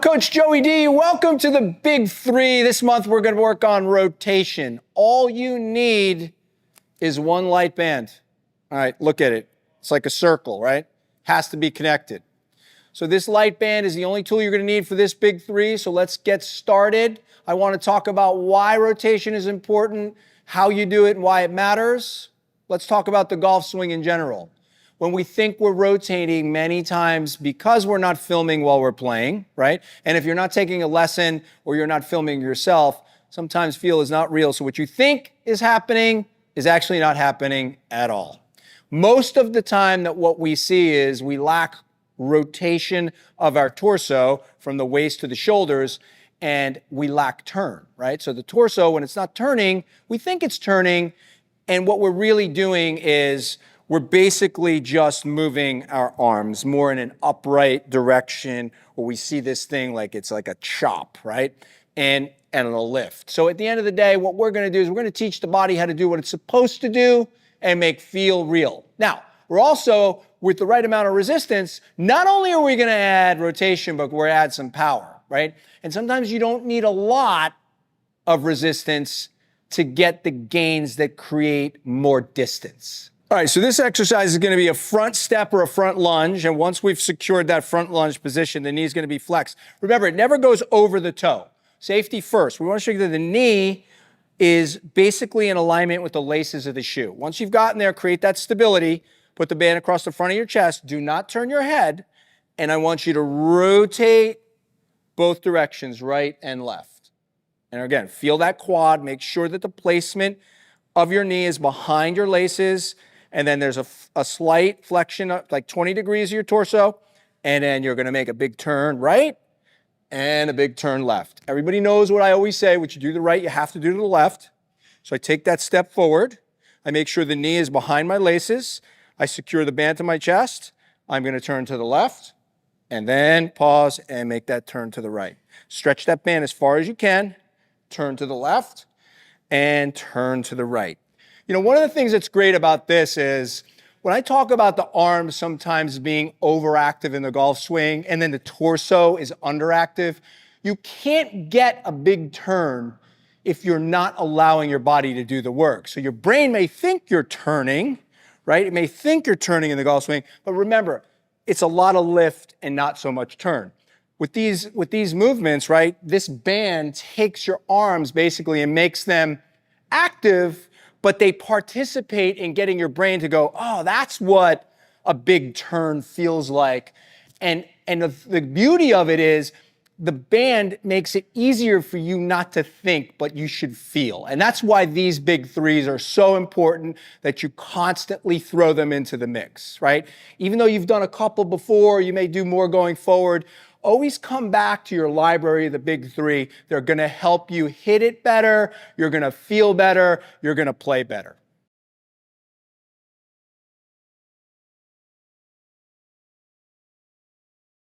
Coach Joey D. Welcome to the Big Three. This month we're going to work on rotation. All you need is one light band. All right, look at it. It's like a circle, right? Has to be connected. So this light band is the only tool you're going to need for this Big Three. So let's get started. I want to talk about why rotation is important, how you do it, and why it matters. Let's talk about the golf swing in general. When we think we're rotating, many times because we're not filming while we're playing, right? And if you're not taking a lesson or you're not filming yourself, sometimes feel is not real. So what you think is happening is actually not happening at all. Most of the time that what we see is we lack rotation of our torso from the waist to the shoulders, and we lack turn, right? So the torso, when it's not turning, we think it's turning, and what we're really doing is we're basically just moving our arms more in an upright direction, where we see this thing like it's like a chop, right? And a lift. So at the end of the day, what we're going to do is we're going to teach the body how to do what it's supposed to do and make feel real. Now, we're also, with the right amount of resistance, not only are we going to add rotation, but we're going to add some power, right? And sometimes you don't need a lot of resistance to get the gains that create more distance. All right, so this exercise is going to be a front step or a front lunge, and once we've secured that front lunge position, the knee is going to be flexed. Remember, it never goes over the toe. Safety first. We want to show you that the knee is basically in alignment with the laces of the shoe. Once you've gotten there, create that stability, put the band across the front of your chest, do not turn your head, and I want you to rotate both directions, right and left. And again, feel that quad, make sure that the placement of your knee is behind your laces, and then there's a slight flexion, like 20 degrees of your torso, and then you're gonna make a big turn right and a big turn left. Everybody knows what I always say, what you do to the right, you have to do to the left. So I take that step forward, I make sure the knee is behind my laces, I secure the band to my chest, I'm gonna turn to the left, and then pause and make that turn to the right. Stretch that band as far as you can, turn to the left, and turn to the right. You know, one of the things that's great about this is when I talk about the arms sometimes being overactive in the golf swing and then the torso is underactive, you can't get a big turn if you're not allowing your body to do the work. So your brain may think you're turning, right? It may think you're turning in the golf swing, but remember, it's a lot of lift and not so much turn. With these movements, right, this band takes your arms basically and makes them active, but they participate in getting your brain to go, oh, that's what a big turn feels like. And the beauty of it is the band makes it easier for you not to think, but you should feel. And that's why these Big Threes are so important, that you constantly throw them into the mix, right? Even though you've done a couple before, you may do more going forward, always come back to your library of the Big Three. They're going to help you hit it better, you're going to feel better, you're going to play better.